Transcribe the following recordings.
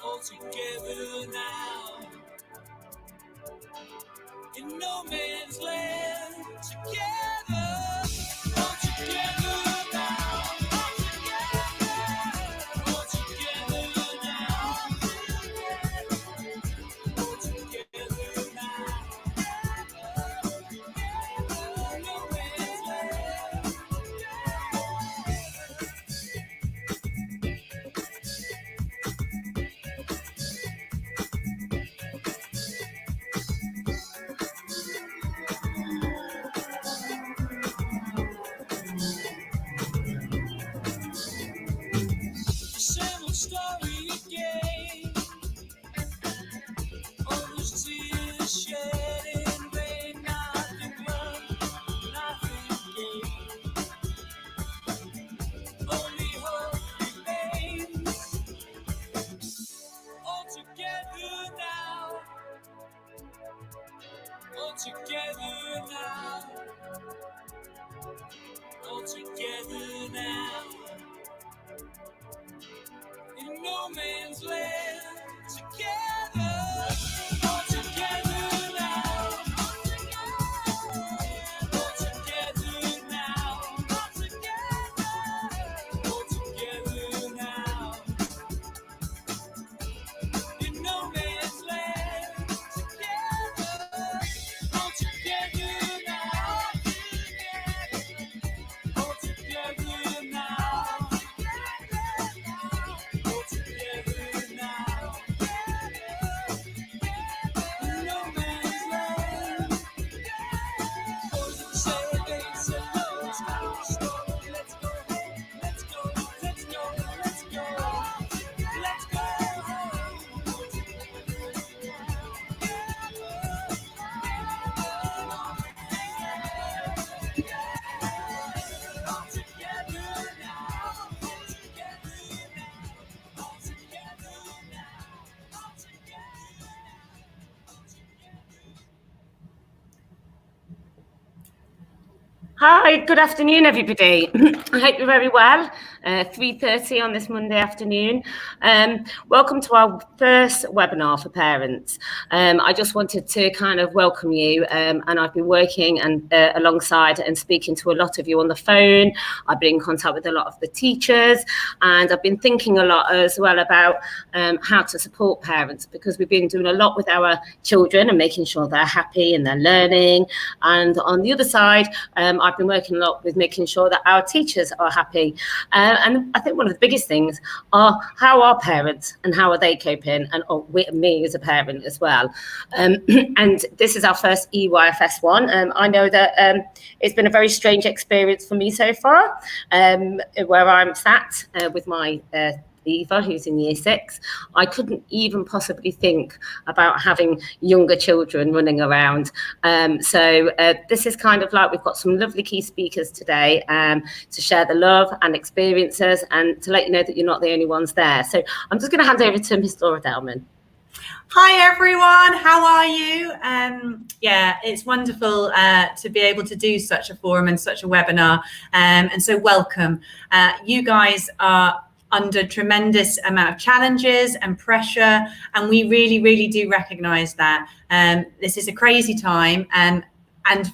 All together now, in no man's land, together, all together now, all together now, all together now, in no man's land. Together now, all together now, in no man's land, together, all together now, all together now, all together now, in no man's land, together. All together now, all together now, all together now, no man's land. Say no, let's go, let's go, let's go, let's go, let's go, let's go. Hi, good afternoon, everybody. I hope you're very well. 3:30 on this Monday afternoon. Welcome to our first webinar for parents. I just wanted to kind of welcome you, and I've been working and alongside and speaking to a lot of you on the phone. I've been in contact with a lot of the teachers, and I've been thinking a lot as well about how to support parents, because we've been doing a lot with our children and making sure they're happy and they're learning. And on the other side, I've been working a lot with making sure that our teachers are happy. And I think one of the biggest things are how are parents and how are they coping, and me as a parent as well. And this is our first EYFS one. I know that it's been a very strange experience for me so far, where I'm sat with my Eva, who's in year 6. I couldn't even possibly think about having younger children running around. So this is kind of like, we've got some lovely key speakers today to share the love and experiences and to let you know that you're not the only ones there. So I'm just going to hand over to Miss Laura Delman. Hi everyone, how are you? Yeah, it's wonderful to be able to do such a forum and such a webinar, and so welcome. You guys are under tremendous amount of challenges and pressure, and we really do recognise that. This is a crazy time, and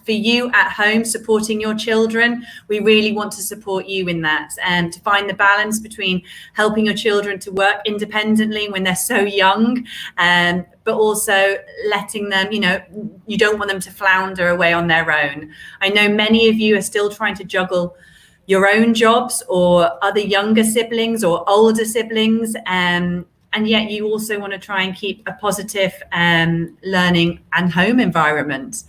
for you at home supporting your children, we really want to support you in that, and to find the balance between helping your children to work independently when they're so young, but also letting them, you don't want them to flounder away on their own. I know many of you are still trying to juggle your own jobs or other younger siblings or older siblings, and yet you also want to try and keep a positive learning and home environment.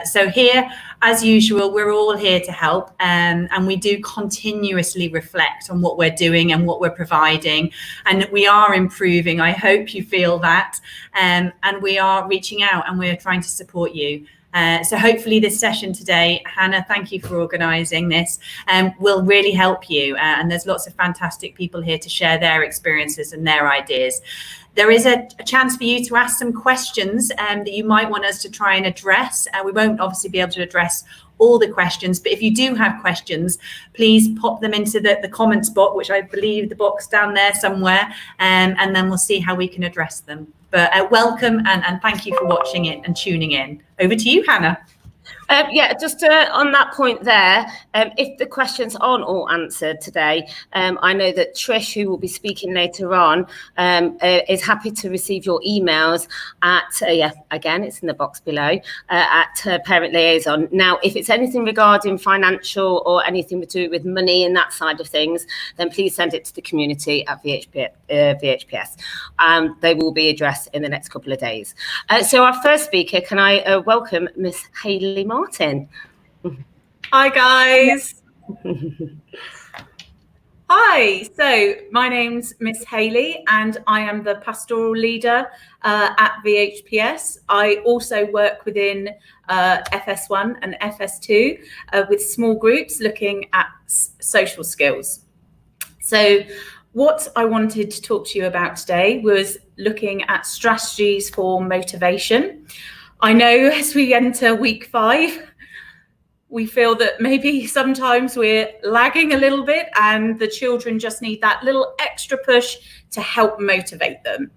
So here, as usual, we're all here to help, and we do continuously reflect on what we're doing and what we're providing, and we are improving. I hope you feel that, and we are reaching out and we're trying to support you. So hopefully this session today, Hannah, thank you for organising this, will really help you. And there's lots of fantastic people here to share their experiences and their ideas. There is a chance for you to ask some questions that you might want us to try and address. We won't obviously be able to address all the questions, but if you do have questions, please pop them into the comments box, which I believe the box down there somewhere, and then we'll see how we can address them. But welcome and thank you for watching it and tuning in. Over to you, Hannah. Yeah, just on that point there, if the questions aren't all answered today, I know that Trish, who will be speaking later on, is happy to receive your emails at, again, it's in the box below, at Parent Liaison. Now, if it's anything regarding financial or anything to do with money and that side of things, then please send it to the community at VHPS. They will be addressed in the next couple of days. So our first speaker, can I welcome Miss Hayley Martin. Hi guys. Hi, so my name's Miss Hayley and I am the pastoral leader at VHPS. I also work within FS1 and FS2 with small groups looking at social skills. So what I wanted to talk to you about today was looking at strategies for motivation. I know as we enter week 5, we feel that maybe sometimes we're lagging a little bit and the children just need that little extra push to help motivate them.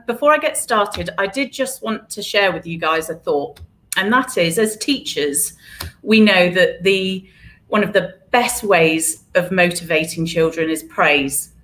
Before I get started, I did just want to share with you guys a thought, and that is, as teachers, we know that one of the best ways of motivating children is praise.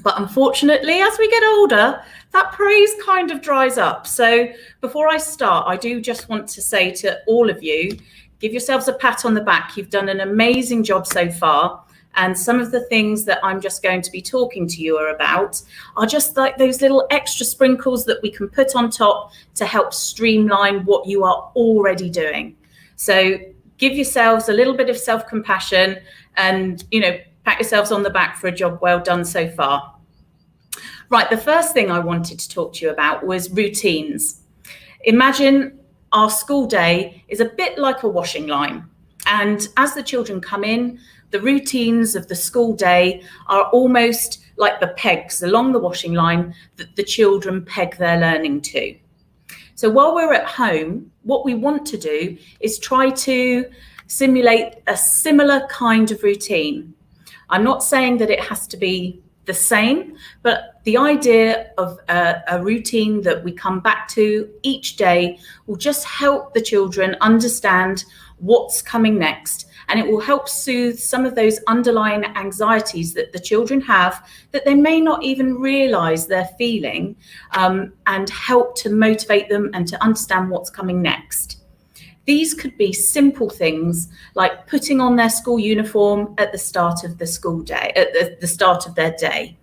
But unfortunately, as we get older, that praise kind of dries up. So before I start, I do just want to say to all of you, give yourselves a pat on the back. You've done an amazing job so far. And some of the things that I'm just going to be talking to you about are just like those little extra sprinkles that we can put on top to help streamline what you are already doing. So give yourselves a little bit of self-compassion and, pat yourselves on the back for a job well done so far. Right, the first thing I wanted to talk to you about was routines. Imagine our school day is a bit like a washing line. And as the children come in, the routines of the school day are almost like the pegs along the washing line that the children peg their learning to. So while we're at home, what we want to do is try to simulate a similar kind of routine. I'm not saying that it has to be the same, but the idea of a routine that we come back to each day will just help the children understand what's coming next, and it will help soothe some of those underlying anxieties that the children have that they may not even realize they're feeling, and help to motivate them and to understand what's coming next. These could be simple things like putting on their school uniform at the start of the school day, at the start of their day,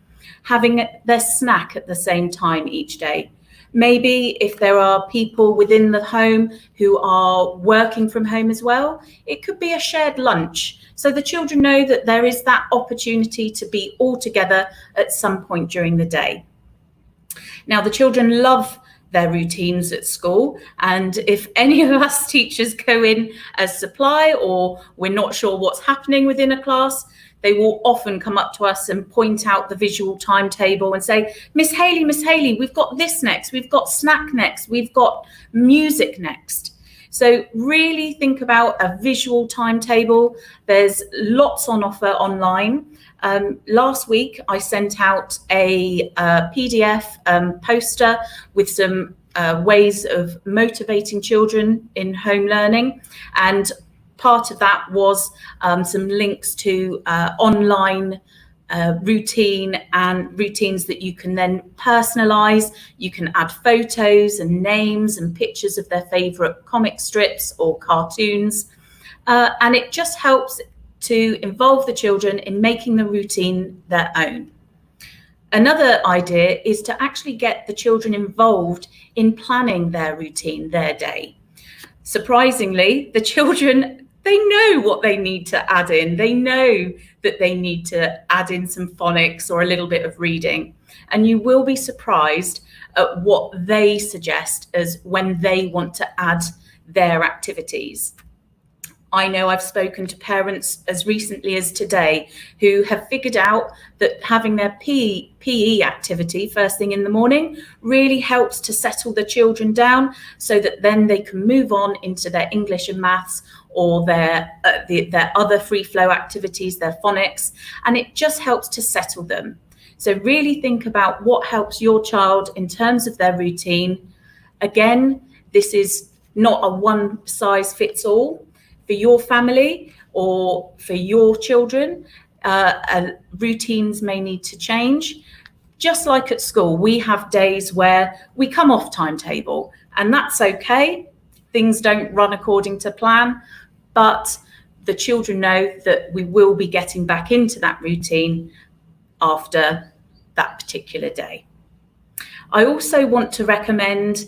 having their snack at the same time each day, Maybe if there are people within the home who are working from home as well, it could be a shared lunch. So the children know that there is that opportunity to be all together at some point during the day. Now, the children love their routines at school, and if any of us teachers go in as supply or we're not sure what's happening within a class, they will often come up to us and point out the visual timetable and say, Miss Hayley, we've got this next, we've got snack next, we've got music next. So really think about a visual timetable. There's lots on offer online. Last week, I sent out a PDF poster with some ways of motivating children in home learning. And part of that was some links to online routine and routines that you can then personalize. You can add photos and names and pictures of their favorite comic strips or cartoons. And it just helps to involve the children in making the routine their own. Another idea is to actually get the children involved in planning their routine, their day. Surprisingly, the children, they know what they need to add in. They know that they need to add in some phonics or a little bit of reading. And you will be surprised at what they suggest as when they want to add their activities. I know I've spoken to parents as recently as today who have figured out that having their PE activity first thing in the morning really helps to settle the children down so that then they can move on into their English and maths or their other free flow activities, their phonics, and it just helps to settle them. So really think about what helps your child in terms of their routine. Again, this is not a one size fits all. For your family or for your children, routines may need to change. Just like at school, we have days where we come off timetable, and that's okay. Things don't run according to plan, but the children know that we will be getting back into that routine after that particular day. I also want to recommend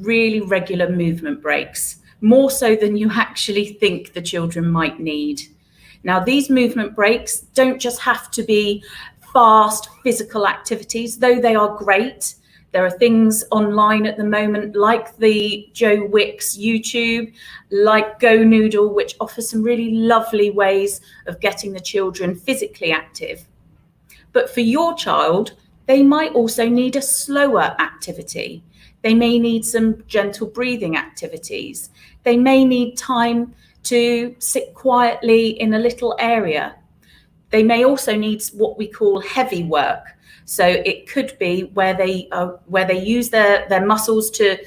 really regular movement breaks, more so than you actually think the children might need. Now, these movement breaks don't just have to be fast physical activities, though they are great. There are things online at the moment like the Joe Wicks YouTube, like Go Noodle, which offers some really lovely ways of getting the children physically active. But for your child, they might also need a slower activity. They may need some gentle breathing activities. They may need time to sit quietly in a little area. They may also need what we call heavy work. So it could be where they use their muscles to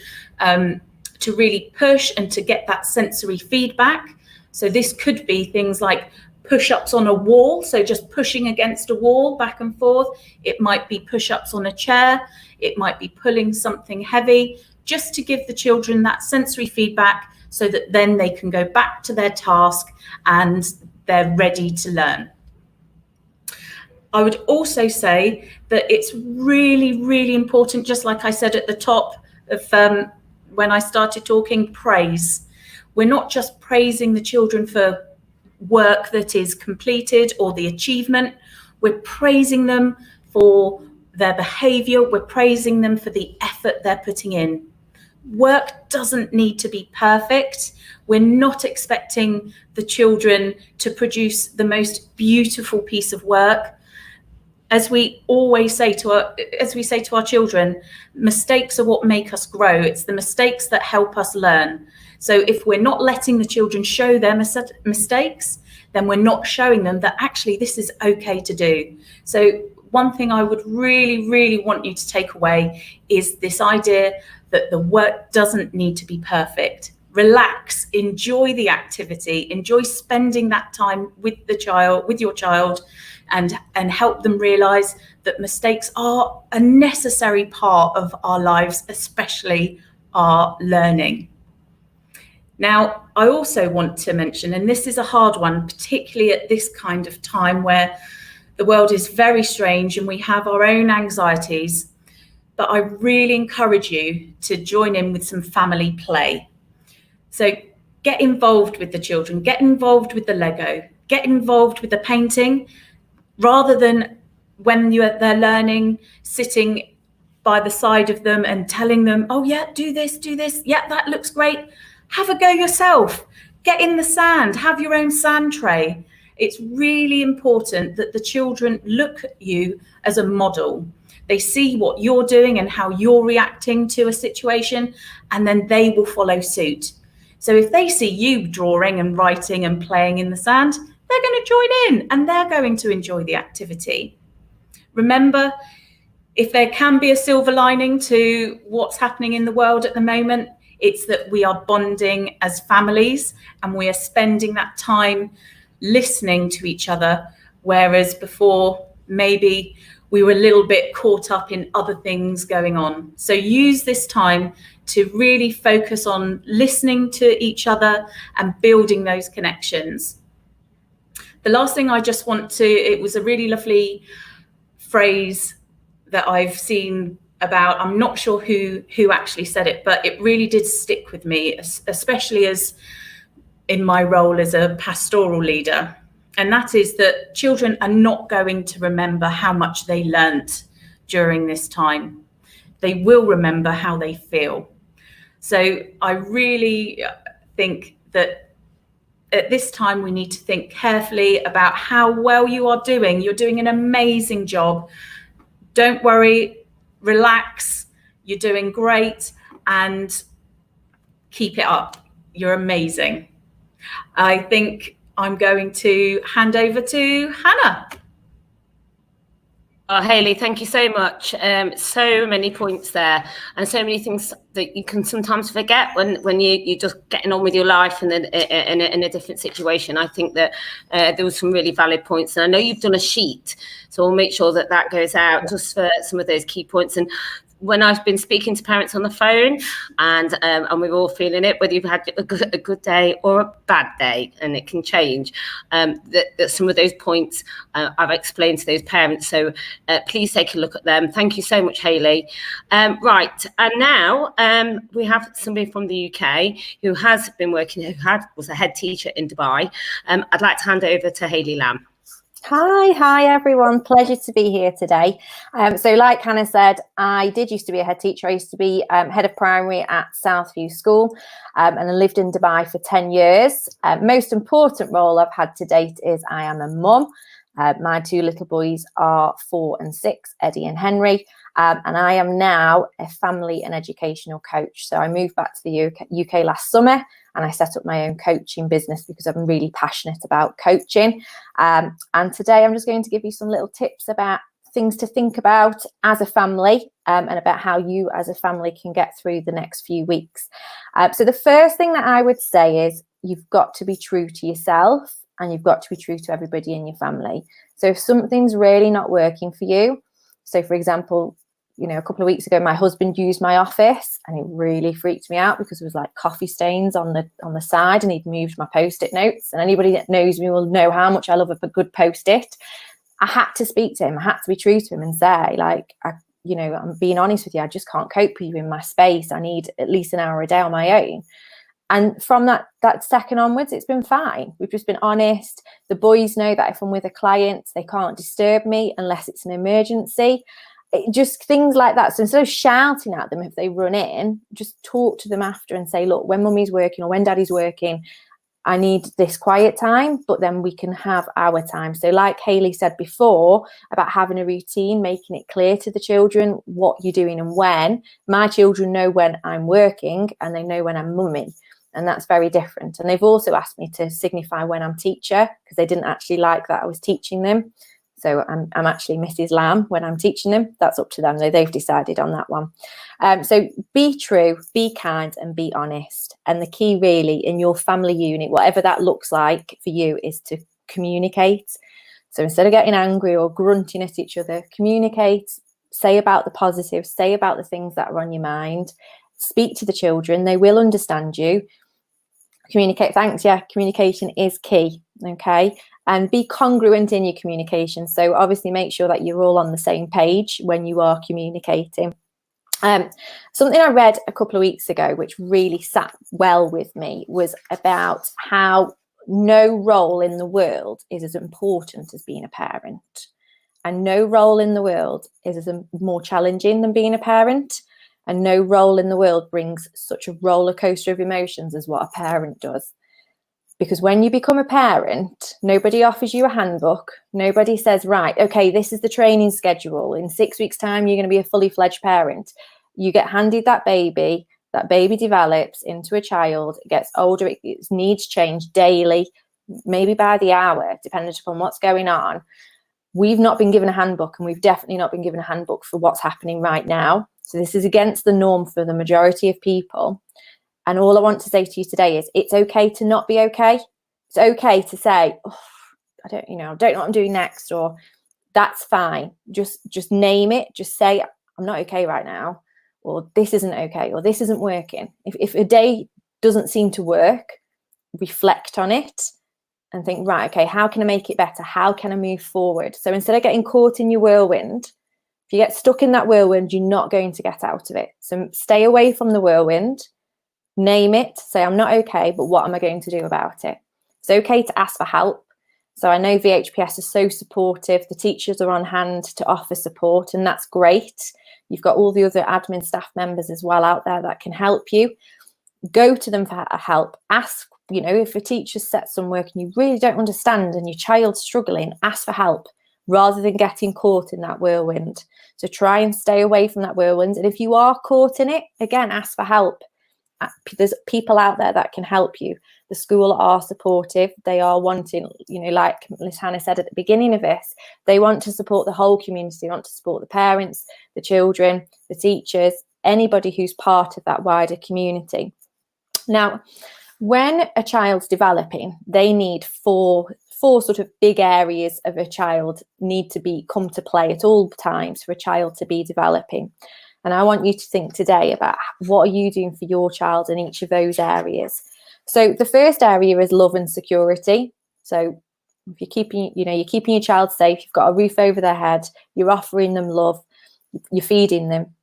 really push and to get that sensory feedback. So this could be things like push-ups on a wall, so just pushing against a wall back and forth. It might be push-ups on a chair. It might be pulling something heavy, just to give the children that sensory feedback so that then they can go back to their task and they're ready to learn. I would also say that it's really, really important, just like I said at the top of when I started talking, praise. We're not just praising the children for work that is completed or the achievement. We're praising them for their behavior. We're praising them for the effort they're putting in. Work doesn't need to be perfect. We're not expecting the children to produce the most beautiful piece of work. As we always say to our children, mistakes are what make us grow. It's the mistakes that help us learn. So if we're not letting the children show their mistakes, then we're not showing them that actually this is okay to do. So one thing I would really, really want you to take away is this idea that the work doesn't need to be perfect. Relax, enjoy the activity, enjoy spending that time with your child, and help them realize that mistakes are a necessary part of our lives, especially our learning. Now, I also want to mention, and this is a hard one, particularly at this kind of time where the world is very strange and we have our own anxieties, but I really encourage you to join in with some family play. So get involved with the children, get involved with the Lego, get involved with the painting, rather than when they're learning, sitting by the side of them and telling them, oh yeah, do this, yeah, that looks great. Have a go yourself. Get in the sand, have your own sand tray. It's really important that the children look at you as a model. They see what you're doing and how you're reacting to a situation, and then they will follow suit. So if they see you drawing and writing and playing in the sand, they're going to join in and they're going to enjoy the activity. Remember, if there can be a silver lining to what's happening in the world at the moment, it's that we are bonding as families and we are spending that time listening to each other, whereas before maybe we were a little bit caught up in other things going on. So use this time to really focus on listening to each other and building those connections. The last thing I just want to, it was a really lovely phrase that I've seen about, I'm not sure who actually said it, but it really did stick with me, especially as in my role as a pastoral leader. And that is that children are not going to remember how much they learnt during this time. They will remember how they feel. So I really think that at this time we need to think carefully about how well you are doing. You're doing an amazing job. Don't worry, relax, you're doing great, and keep it up. You're amazing. I think I'm going to hand over to Hannah. Oh, Hayley, thank you so much. So many points there, and so many things that you can sometimes forget when you're just getting on with your life and then in a different situation. I think that there were some really valid points, and I know you've done a sheet, so we'll make sure that that goes out just for some of those key points. And when I've been speaking to parents on the phone, and we're all feeling it, whether you've had a good day or a bad day, and it can change, that some of those points I've explained to those parents. So please take a look at them. Thank you so much, Hayley. Right, and now we have somebody from the UK who has been working, was a head teacher in Dubai. I'd like to hand over to Hayley Lamb. Hi everyone, pleasure to be here today. So like Hannah said, I did used to be a head teacher. I used to be head of primary at Southview School, and I lived in Dubai for 10 years. Most important role I've had to date is I am a mum. My two little boys are 4 and 6, Eddie and Henry, and I am now a family and educational coach. So I moved back to the UK last summer, and I set up my own coaching business because I'm really passionate about coaching. And today I'm just going to give you some little tips about things to think about as a family, and about how you as a family can get through the next few weeks. So the first thing that I would say is you've got to be true to yourself, and you've got to be true to everybody in your family. So if something's really not working for you, so for example, you know, a couple of weeks ago, my husband used my office and it really freaked me out because there was like coffee stains on the side, and he'd moved my Post-it notes. And anybody that knows me will know how much I love a good Post-it. I had to speak to him. I had to be true to him and say, like, I'm being honest with you. I just can't cope with you in my space. I need at least an hour a day on my own. And from that second onwards, it's been fine. We've just been honest. The boys know that if I'm with a client, they can't disturb me unless it's an emergency. Just things like that. So instead of shouting at them if they run in, just talk to them after and say, look, when mummy's working or when daddy's working, I need this quiet time, but then we can have our time. So like Hayley said before about having a routine, making it clear to the children what you're doing and when. My children know when I'm working and they know when I'm mumming. And that's very different. And they've also asked me to signify when I'm teacher because they didn't actually like that I was teaching them. So I'm actually Mrs. Lamb when I'm teaching them. That's up to them, though. They've decided on that one. So be true, be kind, and be honest. And the key really in your family unit, whatever that looks like for you, is to communicate. So instead of getting angry or grunting at each other, communicate, say about the positives, say about the things that are on your mind, speak to the children. They will understand you. Communicate. Thanks. Yeah, communication is key. Okay. And be congruent in your communication. So obviously make sure that you're all on the same page when you are communicating. Something I read a couple of weeks ago, which really sat well with me, was about how no role in the world is as important as being a parent. And no role in the world is as more challenging than being a parent. And no role in the world brings such a roller coaster of emotions as what a parent does. Because when you become a parent, nobody offers you a handbook. Nobody says, right, okay, this is the training schedule. In 6 weeks' time, you're going to be a fully fledged parent. You get handed that baby develops into a child, it gets older, its needs change daily, maybe by the hour, depending upon what's going on. We've not been given a handbook, and we've definitely not been given a handbook for what's happening right now. So this is against the norm for the majority of people. And all I want to say to you today is it's okay to not be okay. It's okay to say, oh, I don't know what I'm doing next, or that's fine. Just name it. Just say, I'm not okay right now, or this isn't okay, or this isn't working. If a day doesn't seem to work, reflect on it and think, right, okay, how can I make it better? How can I move forward? So instead of getting caught in your whirlwind, if you get stuck in that whirlwind, you're not going to get out of it. So stay away from the whirlwind. Name it, say I'm not okay, but what am I going to do about it? It's okay to ask for help. So I know VHPS is so supportive. The teachers are on hand to offer support, and that's great. You've got all the other admin staff members as well out there that can help you. Go to them for help. Ask, if a teacher's set some work and you really don't understand and your child's struggling, ask for help rather than getting caught in that whirlwind. So try and stay away from that whirlwind. And if you are caught in it, again, ask for help. There's people out there that can help you. The school are supportive. They are wanting, like Miss Hannah said at the beginning of this, they want to support the whole community. They want to support the parents, the children, the teachers, anybody who's part of that wider community. Now, when a child's developing, they need four sort of big areas of a child need to come to play at all times for a child to be developing. And I want you to think today about what are you doing for your child in each of those areas. So the first area is love and security. So if you're keeping your child safe, you've got a roof over their head, you're offering them love, you're feeding them,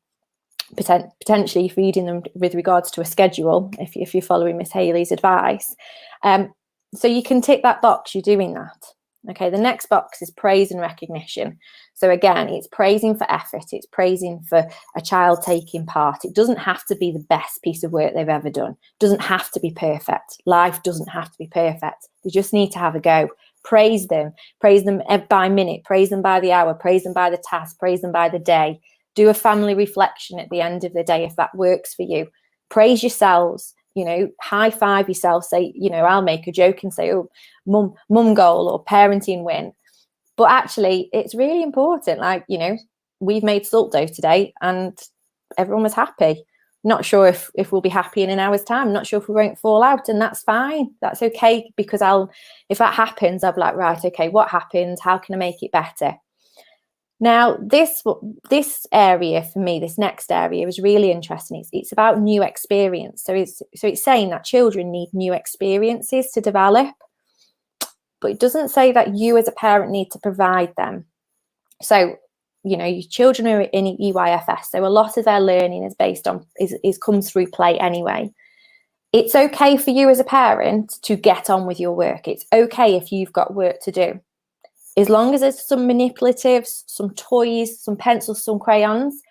potentially feeding them with regards to a schedule, if you're following Miss Hayley's advice. So you can tick that box, you're doing that. Okay, the next box is praise and recognition. So again, it's praising for effort. It's praising for a child taking part. It doesn't have to be the best piece of work they've ever done. It doesn't have to be perfect. Life doesn't have to be perfect. They just need to have a go. Praise them by minute, praise them by the hour, praise them by the task, praise them by the day. Do a family reflection at the end of the day if that works for you. Praise yourselves. High five yourself, say, I'll make a joke and say, oh, mum goal or parenting win. But actually, it's really important. We've made salt dough today and everyone was happy. Not sure if we'll be happy in an hour's time. Not sure if we won't fall out, and that's fine. That's okay, because if that happens, I'll be like, right, okay, what happened? How can I make it better? Now, this area for me, this next area is really interesting. It's about new experience. So it's saying that children need new experiences to develop, but it doesn't say that you as a parent need to provide them. So, your children are in EYFS, so a lot of their learning is based on comes through play anyway. It's okay for you as a parent to get on with your work. It's okay if you've got work to do. As long as there's some manipulatives, some toys, some pencils, some crayons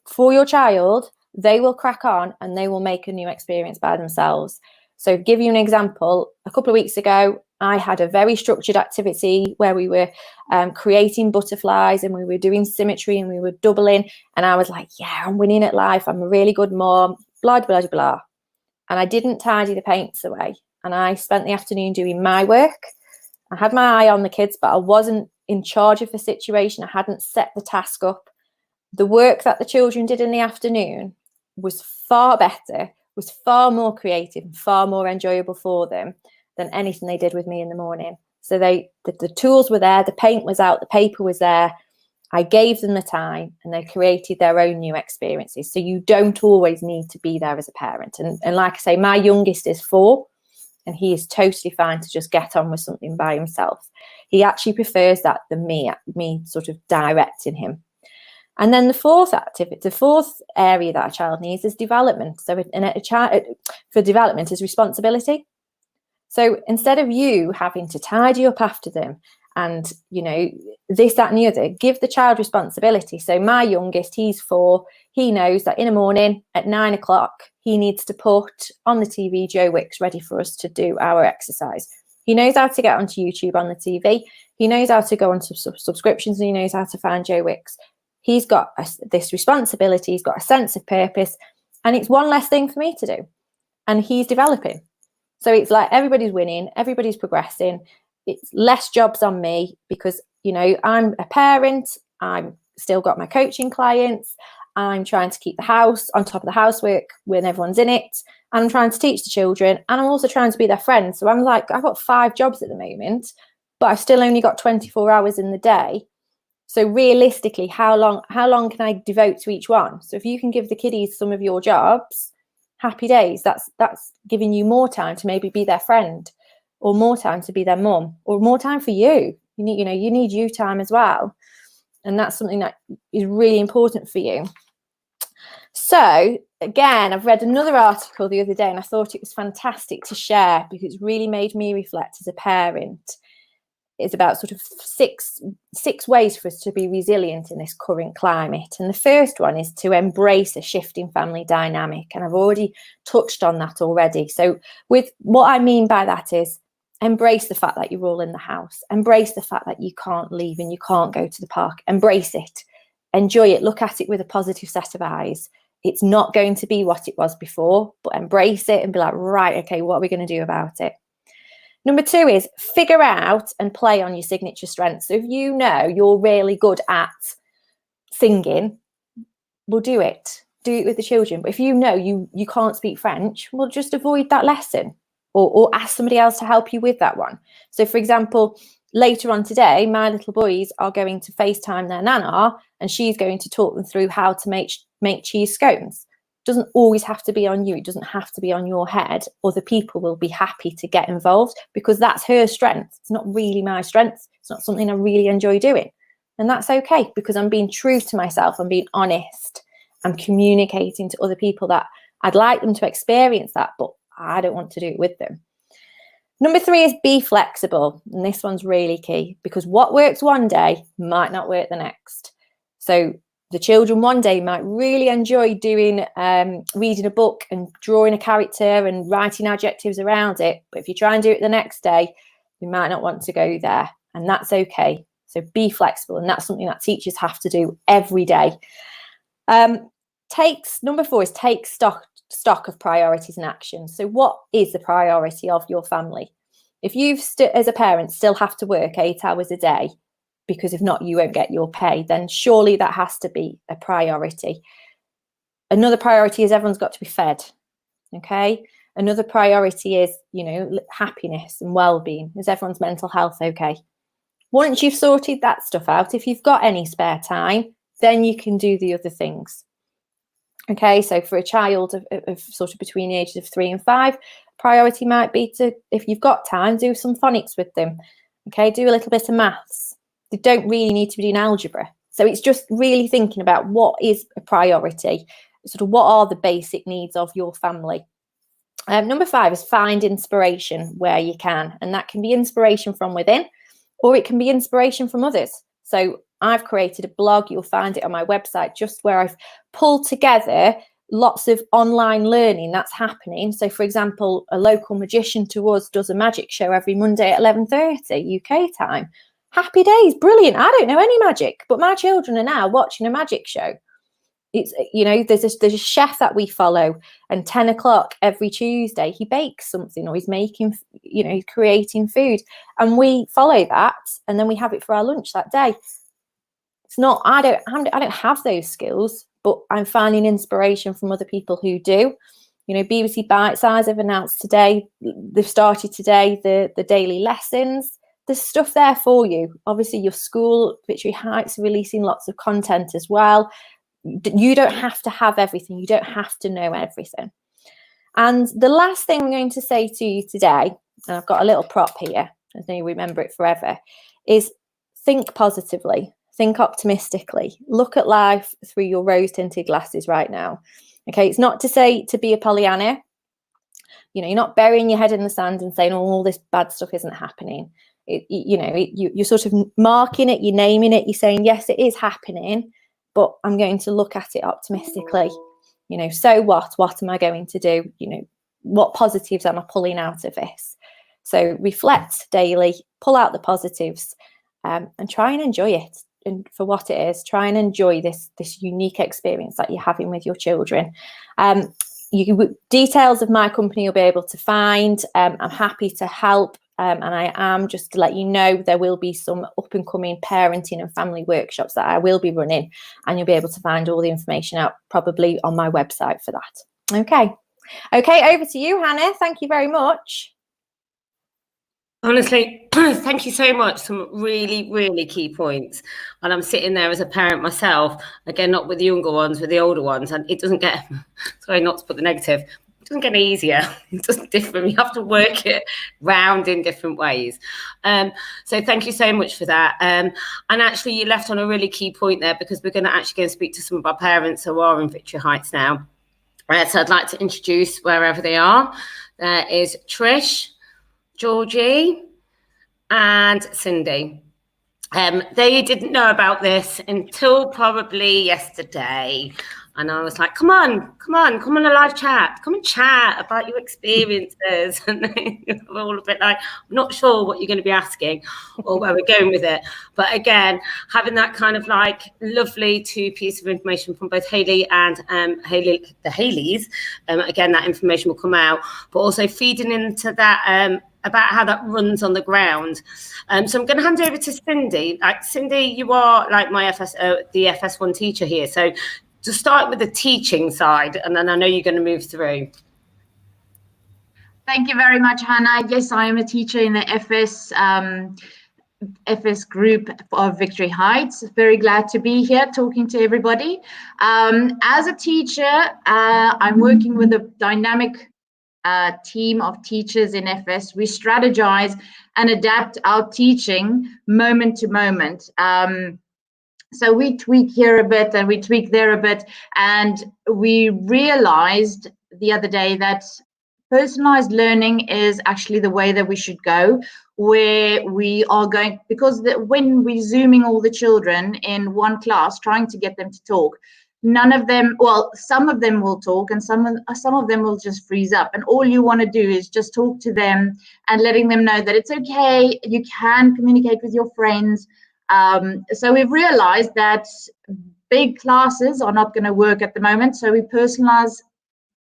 for your child, they will crack on and they will make a new experience by themselves. So to give you an example, a couple of weeks ago, I had a very structured activity where we were creating butterflies and we were doing symmetry and we were doubling. And I was like, yeah, I'm winning at life. I'm a really good mom, blah, blah, blah. And I didn't tidy the paints away. And I spent the afternoon doing my work. I had my eye on the kids, but I wasn't in charge of the situation. I hadn't set the task up. The work that the children did in the afternoon was far better, was far more creative, and far more enjoyable for them than anything they did with me in the morning. So the tools were there, the paint was out, the paper was there. I gave them the time and they created their own new experiences. So you don't always need to be there as a parent. And like I say, my youngest is 4. And he is totally fine to just get on with something by himself. He actually prefers that than me sort of directing him. And then the fourth area that a child needs is development. So for development is responsibility. So instead of you having to tidy up after them and, you know, this, that and the other, give the child responsibility. So my youngest, he's 4, he knows that in the morning at 9 o'clock, he needs to put on the TV Joe Wicks ready for us to do our exercise. He knows how to get onto YouTube on the TV. He knows how to go onto subscriptions, and he knows how to find Joe Wicks. He's got this responsibility, he's got a sense of purpose, and it's one less thing for me to do. And he's developing. So it's like everybody's winning, everybody's progressing. It's less jobs on me because, you know, I'm a parent, I'm still got my coaching clients, I'm trying to keep the house on top of the housework when everyone's in it, and I'm trying to teach the children, and I'm also trying to be their friend. So I'm like, I've got 5 jobs at the moment, but I've still only got 24 hours in the day. So realistically, how long can I devote to each one? So if you can give the kiddies some of your jobs, happy days. That's giving you more time to maybe be their friend, or more time to be their mum, or more time for you. You need you time as well. And that's something that is really important for you. So again, I've read another article the other day and I thought it was fantastic to share because it really made me reflect as a parent. It's about sort of six ways for us to be resilient in this current climate. And the first one is to embrace a shifting family dynamic. And I've already touched on that already. So with what I mean by that is embrace the fact that you're all in the house. Embrace the fact that you can't leave and you can't go to the park. Embrace it. Enjoy it. Look at it with a positive set of eyes. It's not going to be what it was before, but embrace it and be like, right, okay, what are we going to do about it? Number 2 is figure out and play on your signature strengths. So if you know you're really good at singing, well, do it. Do it with the children. But if you know you can't speak French, well, just avoid that lesson or ask somebody else to help you with that one. So, for example, later on today, my little boys are going to FaceTime their nana and she's going to talk them through how to make cheese scones. Doesn't always have to be on you. It doesn't have to be on your head. Other people will be happy to get involved because that's her strength. It's not really my strength. It's not something I really enjoy doing. And that's okay because I'm being true to myself. I'm being honest. I'm communicating to other people that I'd like them to experience that, but I don't want to do it with them. Number 3 is be flexible. And this one's really key because what works one day might not work the next. So the children one day might really enjoy doing reading a book and drawing a character and writing adjectives around it. But if you try and do it the next day, you might not want to go there. And that's okay. So be flexible. And that's something that teachers have to do every day. Number 4 is take stock of priorities and actions. So what is the priority of your family? If you as a parent still have to work 8 hours a day, because if not, you won't get your pay, then surely that has to be a priority. Another priority is everyone's got to be fed. Okay. Another priority is, happiness and well-being. Is everyone's mental health okay? Once you've sorted that stuff out, if you've got any spare time, then you can do the other things. Okay, so for a child of sort of between the ages of 3 and 5, priority might be to, if you've got time, do some phonics with them. Okay, do a little bit of maths. They don't really need to be doing algebra. So it's just really thinking about what is a priority, sort of what are the basic needs of your family. Number 5 is find inspiration where you can. And that can be inspiration from within, or it can be inspiration from others. So I've created a blog. You'll find it on my website, just where I've pulled together lots of online learning that's happening. So, for example, a local magician to us does a magic show every Monday at 11:30 UK time. Happy days, brilliant. I don't know any magic, but my children are now watching a magic show. It's, there's a chef that we follow, and 10 o'clock every Tuesday, he bakes something, or he's making, he's creating food, and we follow that, and then we have it for our lunch that day. It's not, I don't have those skills, but I'm finding inspiration from other people who do. BBC Bite Size have announced today, they've started today the daily lessons. There's stuff there for you. Obviously, your school, Victory Heights, are releasing lots of content as well. You don't have to have everything. You don't have to know everything. And the last thing I'm going to say to you today, and I've got a little prop here, I know you remember it forever, is think positively. think optimistically, look at life through your rose-tinted glasses right now. Okay, it's not to say to be a Pollyanna. You know, you're not burying your head in the sand and saying, oh, all this bad stuff isn't happening. You're sort of marking it, you're naming it, you're saying, yes, it is happening, but I'm going to look at it optimistically. You know, so what am I going to do? You know, what positives am I pulling out of this? So reflect daily, pull out the positives, and try and enjoy it. And for what it is, try and enjoy this unique experience that you're having with your children. Details of my company you'll be able to find. I'm happy to help, and I am, just to let you know, there will be some up and coming parenting and family workshops that I will be running, and you'll be able to find all the information out probably on my website for that. Okay, over to you, Hannah. Thank you very much. Honestly, thank you so much. Some really, really key points. And I'm sitting there as a parent myself, again, not with the younger ones, with the older ones. And it doesn't get, sorry, not to put the negative, it doesn't get easier. It's just different. You have to work it round in different ways. So thank you so much for that. And actually, you left on a really key point there, because we're going to actually go and speak to some of our parents who are in Victory Heights now. So I'd like to introduce wherever they are. There is Trish, Georgie and Cindy. They didn't know about this until probably yesterday. And I was like, come on a live chat. Come and chat about your experiences. And they were all a bit like, I'm not sure what you're going to be asking or where we're going with it. But again, having that kind of like lovely two pieces of information from both Hayley and the Hayleys. Again, that information will come out, but also feeding into that about how that runs on the ground. So I'm going to hand over to Cindy. Cindy, you are like my the FS1 teacher here. So to start with the teaching side, and then I know you're going to move through. Thank you very much, Hannah. Yes, I am a teacher in the FS group of Victory Heights. Very glad to be here talking to everybody. As a teacher, I'm working with a dynamic team of teachers in FS. We strategize and adapt our teaching moment to moment. So we tweak here a bit and we tweak there a bit, and we realized the other day that personalized learning is actually the way that we should go, where we are going, because when we're zooming all the children in one class, trying to get them to talk, none of them, well, some of them will talk and some of them will just freeze up. And all you want to do is just talk to them and letting them know that it's okay, you can communicate with your friends. So we've realized that big classes are not going to work at the moment. So we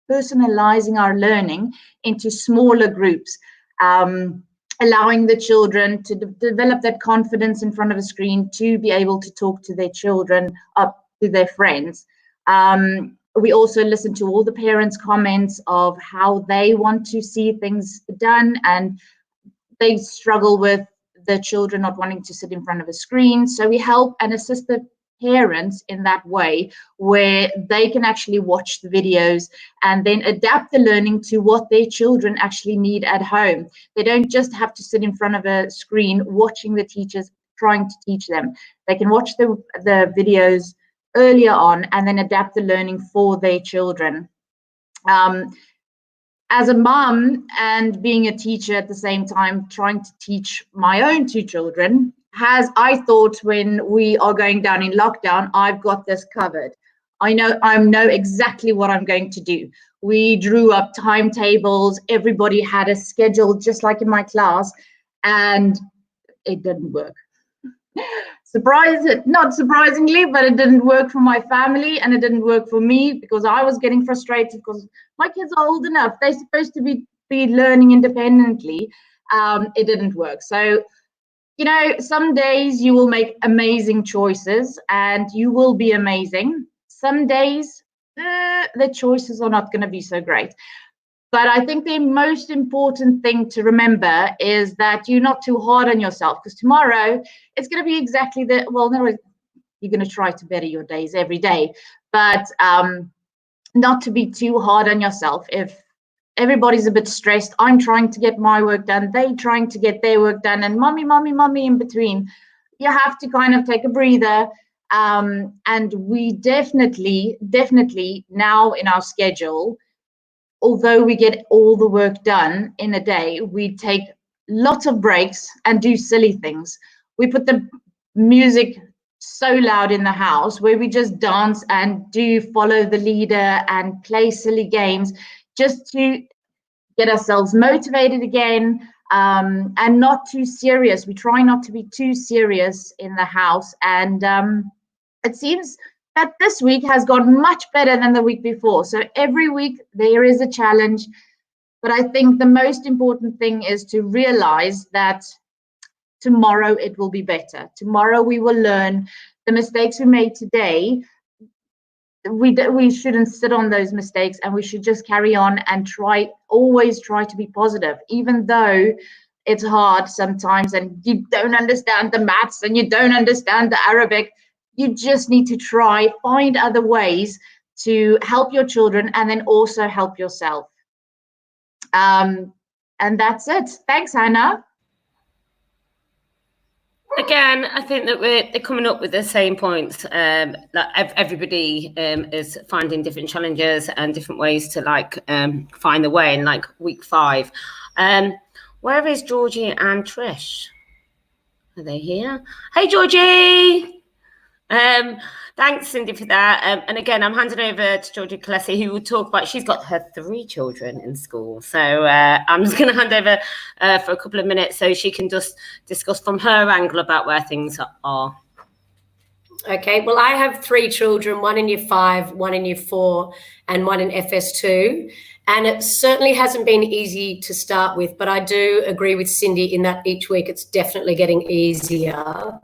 personalizing our learning into smaller groups, allowing the children to develop that confidence in front of a screen to be able to talk to their children, up to their friends. We also listen to all the parents' comments of how they want to see things done, and they struggle with the children not wanting to sit in front of a screen. So we help and assist the parents in that way, where they can actually watch the videos and then adapt the learning to what their children actually need at home. They don't just have to sit in front of a screen watching the teachers trying to teach them. They can watch the videos earlier on and then adapt the learning for their children. As a mom and being a teacher at the same time, trying to teach my own two children, I thought when we are going down in lockdown, I've got this covered. I know exactly what I'm going to do. We drew up timetables, everybody had a schedule just like in my class, and it didn't work. Not surprisingly, but it didn't work for my family and it didn't work for me, because I was getting frustrated because my kids are old enough. They're supposed to be learning independently. It didn't work. So, some days you will make amazing choices and you will be amazing. Some days the choices are not going to be so great. But I think the most important thing to remember is that you're not too hard on yourself, because tomorrow it's going to be exactly you're going to try to better your days every day, but not to be too hard on yourself. If everybody's a bit stressed, I'm trying to get my work done, they trying to get their work done, and mommy in between, you have to kind of take a breather. And we definitely now in our schedule, although we get all the work done in a day, we take lots of breaks and do silly things. We put the music so loud in the house where we just dance and do follow the leader and play silly games just to get ourselves motivated again, and not too serious. We try not to be too serious in the house. And it seems that this week has gone much better than the week before. So every week there is a challenge. But I think the most important thing is to realize that tomorrow it will be better. Tomorrow we will learn the mistakes we made today. We shouldn't sit on those mistakes, and we should just carry on and always try to be positive, even though it's hard sometimes and you don't understand the maths and you don't understand the Arabic. You just need to find other ways to help your children and then also help yourself. And that's it. Thanks, Hannah. Again, I think that they're coming up with the same points. Like everybody is finding different challenges and different ways to find the way in week 5. Where is Georgie and Trish? Are they here? Hey, Georgie. Thanks, Cindy, for that. And again, I'm handing over to Georgie Kalesi, who will talk about, she's got her 3 children in school. So I'm just going to hand over for a couple of minutes so she can just discuss from her angle about where things are. Okay, well, I have 3 children, 1 in year 5, 1 in year 4, and 1 in FS2. And it certainly hasn't been easy to start with, but I do agree with Cindy in that each week it's definitely getting easier.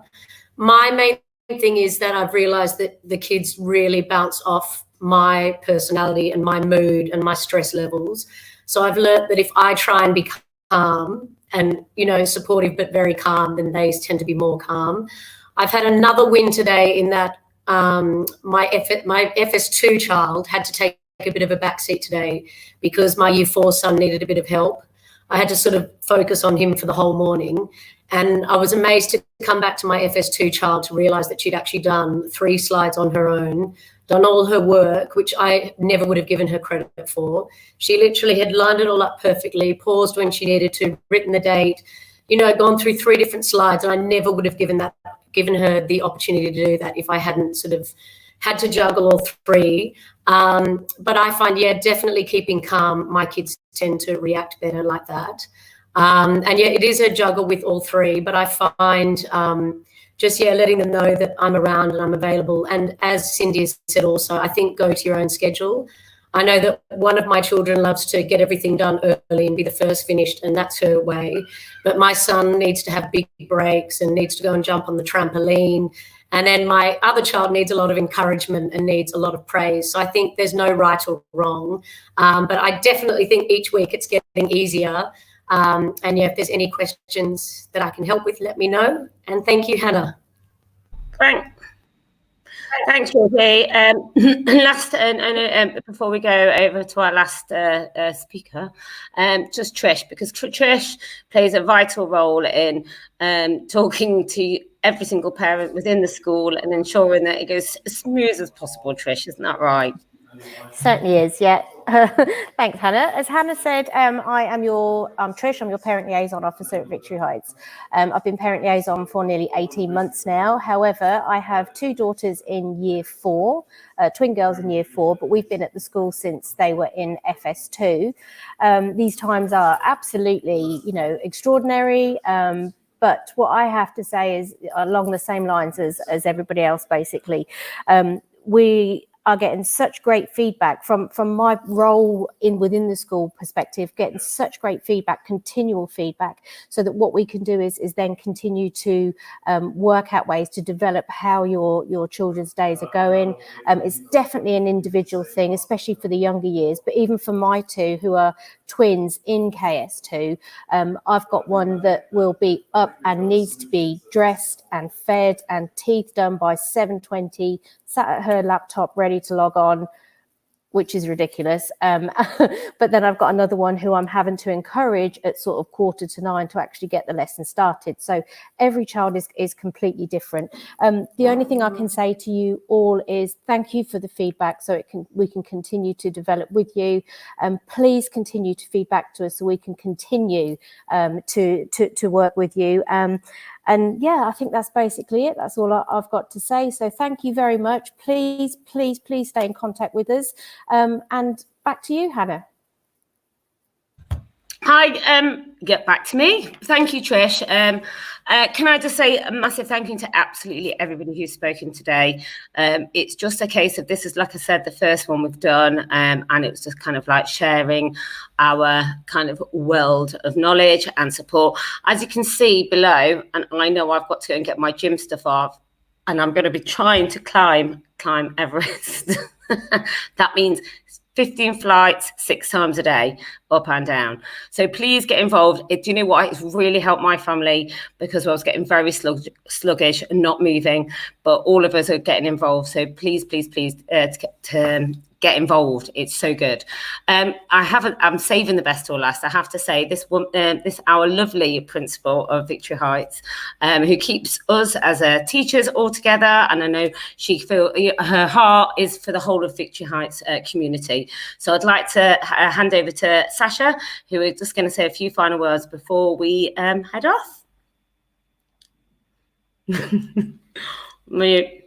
My main thing is that I've realized that the kids really bounce off my personality and my mood and my stress levels. So I've learned that if I try and be calm and, supportive but very calm, then they tend to be more calm. I've had another win today in that my FS2 child had to take a bit of a backseat today because my year 4 son needed a bit of help. I had to sort of focus on him for the whole morning. And I was amazed to come back to my FS2 child to realise that she'd actually done 3 slides on her own, done all her work, which I never would have given her credit for. She literally had lined it all up perfectly, paused when she needed to, written the date, gone through 3 different slides. And I never would have given her the opportunity to do that if I hadn't sort of had to juggle all 3. But I find, definitely keeping calm, my kids tend to react better like that. And it is a juggle with all 3, but I find letting them know that I'm around and I'm available. And as Cindy has said also, I think go to your own schedule. I know that one of my children loves to get everything done early and be the first finished, and that's her way. But my son needs to have big breaks and needs to go and jump on the trampoline. And then my other child needs a lot of encouragement and needs a lot of praise. So I think there's no right or wrong. But I definitely think each week it's getting easier. If there's any questions that I can help with, let me know. And thank you, Hannah. Thanks, Georgie. Before we go over to our last speaker, just Trish, because Trish plays a vital role in talking to every single parent within the school and ensuring that it goes as smooth as possible. Trish, isn't that right? Certainly is, yeah. Thanks, Hannah. As Hannah said, I'm Trish. I'm your parent liaison officer at Victory Heights. I've been parent liaison for nearly 18 months now. However, I have 2 daughters in year 4, twin girls in year 4, but we've been at the school since they were in FS2. These times are absolutely, extraordinary. But what I have to say is along the same lines as everybody else, basically. We are getting such great feedback from my role within the school perspective, getting such great feedback, continual feedback, so that what we can do is then continue to work out ways to develop how your children's days are going. It's definitely an individual thing, especially for the younger years, but even for my 2 who are twins in KS2, I've got one that will be up and needs to be dressed and fed and teeth done by 7:20, sat at her laptop ready to log on. which is ridiculous. But then I've got another one who I'm having to encourage at sort of 8:45 to actually get the lesson started. So every child is completely different. The only thing I can say to you all is thank you for the feedback, so we can continue to develop with you. Please continue to feedback to us so we can continue to work with you. And yeah, I think that's basically it. That's all I've got to say. So thank you very much. Please stay in contact with us. And back to you, Hannah. Hi, get back to me. Thank you, Trish. Can I just say a massive thank you to absolutely everybody who's spoken today. It's just a case of, this is, like I said, the first one we've done, and it was just kind of like sharing our kind of world of knowledge and support. As you can see below, and I know I've got to go and get my gym stuff off, and I'm going to be trying to climb Everest. That means 15 flights 6 times a day, up and down. So please get involved. Do you know what? It's really helped my family, because I was getting very sluggish and not moving, but all of us are getting involved. So please get involved. It's so good. I'm saving the best till last. I have to say, this our lovely principal of Victory Heights, who keeps us as teachers all together, and I know her heart is for the whole of Victory Heights community. So I'd like to hand over to Sasha, who is just going to say a few final words before we head off. Mute.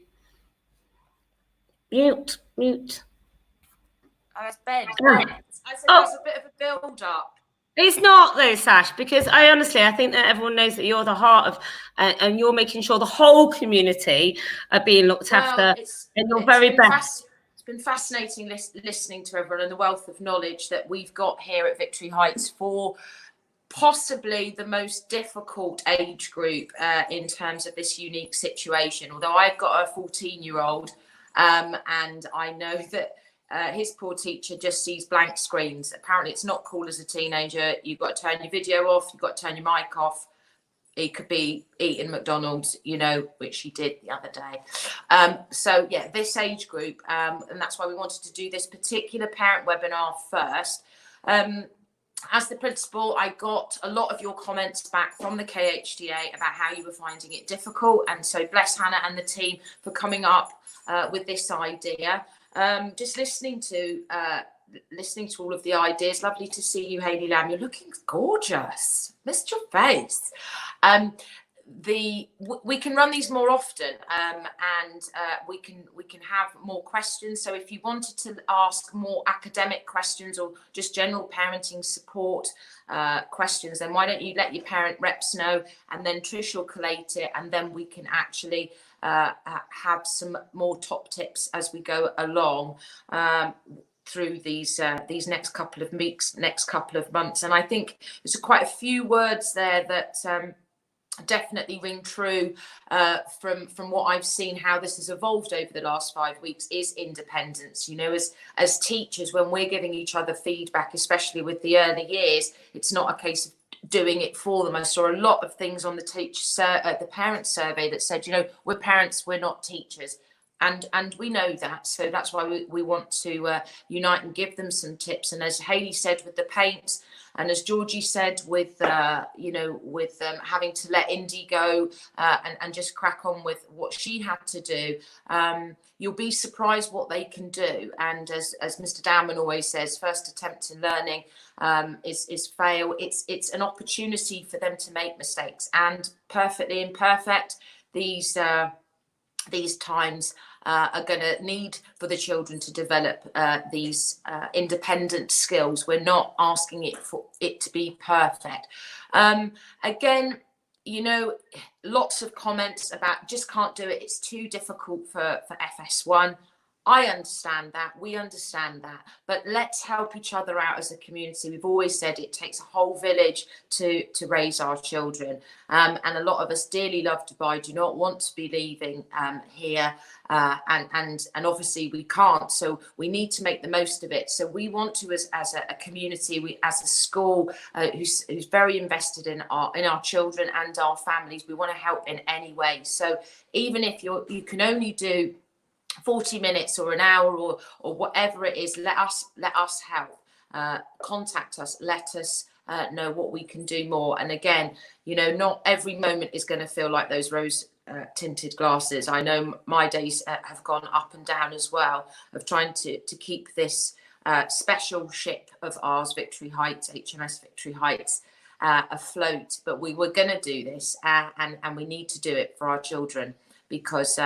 It's Ben. I said there's a bit of a build-up. It's not though, Sash, because I think that everyone knows that you're the heart of, and you're making sure the whole community are being looked after, and you're very best. It's been fascinating listening to everyone and the wealth of knowledge that we've got here at Victory Heights for possibly the most difficult age group in terms of this unique situation. Although I've got a 14-year-old, and I know that his poor teacher just sees blank screens. Apparently it's not cool as a teenager. You've got to turn your video off, you've got to turn your mic off. He could be eating McDonald's, which he did the other day. So yeah, this age group, and that's why we wanted to do this particular parent webinar first. As the principal, I got a lot of your comments back from the KHDA about how you were finding it difficult. And so bless Hannah and the team for coming up with this idea. Just listening to all of the ideas. Lovely to see you, Hayley Lamb. You're looking gorgeous. Missed your face. We can run these more often, and we can have more questions. So if you wanted to ask more academic questions or just general parenting support questions, then why don't you let your parent reps know, and then Trish will collate it, and then we can actually have some more top tips as we go along through these next couple of weeks, next couple of months. And I think there's quite a few words there that definitely ring true from what I've seen, how this has evolved over the last 5 weeks, is independence. As teachers, when we're giving each other feedback, especially with the early years, it's not a case of doing it for them. I saw a lot of things on the parent survey that said, we're parents, we're not teachers. And we know that, so that's why we want to unite and give them some tips. And as Hayley said with the paint, and as Georgie said with having to let Indy go and just crack on with what she had to do, you'll be surprised what they can do. And as Mr. Dowman always says, first attempt in learning is fail. It's an opportunity for them to make mistakes, and perfectly imperfect. These times are going to need for the children to develop these independent skills. We're not asking for it to be perfect. Again, lots of comments about just can't do it. It's too difficult for FS1. I understand that. We understand that. But let's help each other out as a community. We've always said it takes a whole village to raise our children. And a lot of us dearly love Dubai, do not want to be leaving here. And obviously we can't. So we need to make the most of it. So we want to, as a community, as a school who's very invested in our children and our families, we want to help in any way. So even if you can only do 40 minutes or an hour or whatever it is, let us help. Contact us, let us know what we can do more. And again, you know, not every moment is going to feel like those rose tinted glasses. I know my days have gone up and down as well, of trying to keep this special ship of ours, Victory Heights, HMS Victory Heights, afloat. But we were going to do this, and we need to do it for our children, because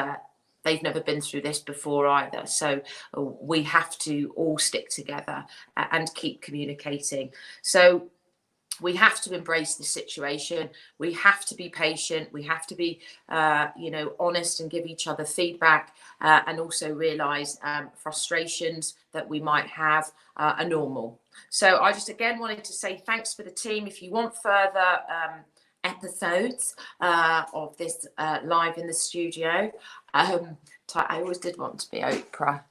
they've never been through this before either. So we have to all stick together and keep communicating. So we have to embrace the situation. We have to be patient. We have to be, you know, honest and give each other feedback, and also realise frustrations that we might have are normal. So I just again wanted to say thanks for the team. If you want further episodes of this live in the studio, I always did want to be Oprah.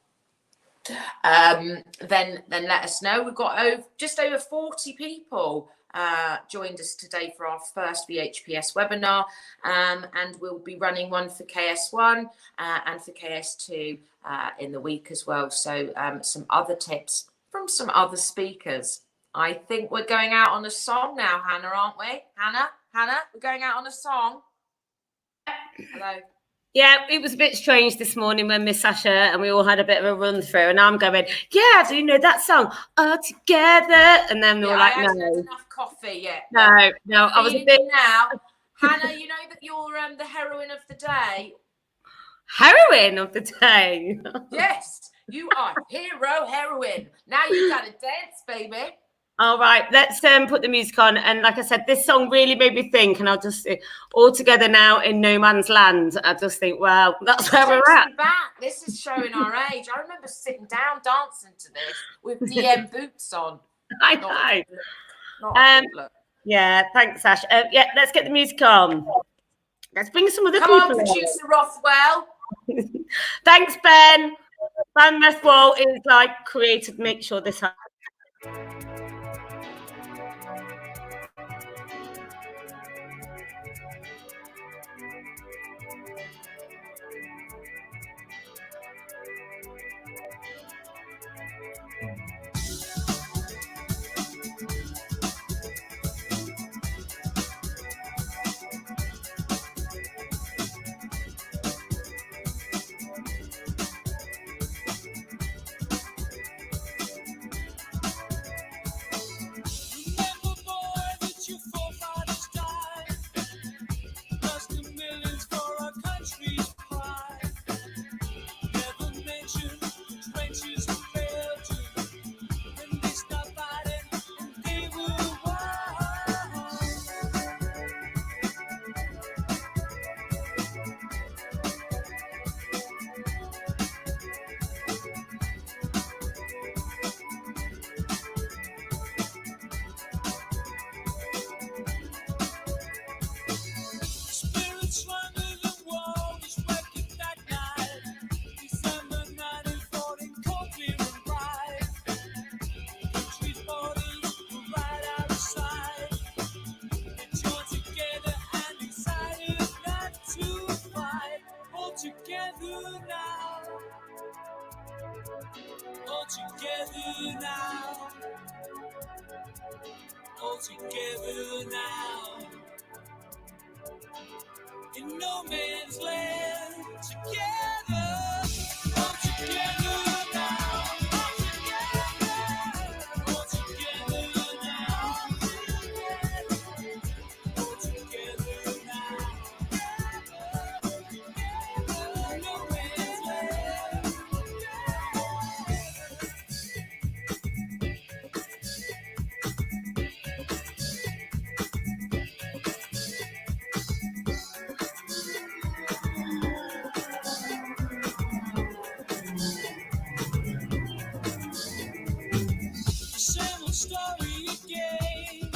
Then let us know. We've got just over 40 people joined us today for our first VHPS webinar, and we'll be running one for KS1 and for KS2 in the week as well. So some other tips from some other speakers. I think we're going out on a song now, Hannah, aren't we? Hannah, we're going out on a song. Hello. Yeah, it was a bit strange this morning when Miss Sasha and we all had a bit of a run through, and I'm going, yeah, do you know that song, All Together? And then they were like, I no. haven't had enough coffee yet. No, I was a bit... Now, Hannah, you know that you're the heroine of the day. Heroine of the day? Yes, you are heroine. Now you got to dance, baby. All right, let's put the music on. And like I said, this song really made me think, and I'll just all together now in no man's land. I just think, wow, that's where we're at. Back. This is showing our age. I remember sitting down dancing to this with DM boots on. I know. Not a good look. Yeah, thanks, Ash. Yeah, let's get the music on. Let's bring some other people. Come on, producer Rothwell. Thanks, Ben. Ben Methwell is like created. Make sure this happens. All together now, in no man's land, together, all together now, all together now, all together now, in no man's land. Story again.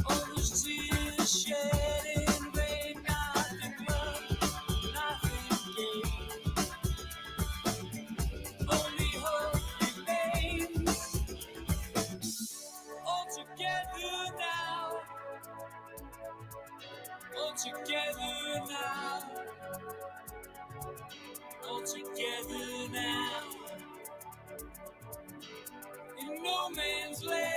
All those tears shed in vain, nothing lost, nothing gained. Only hope remains. All together now. All together now. no man's land.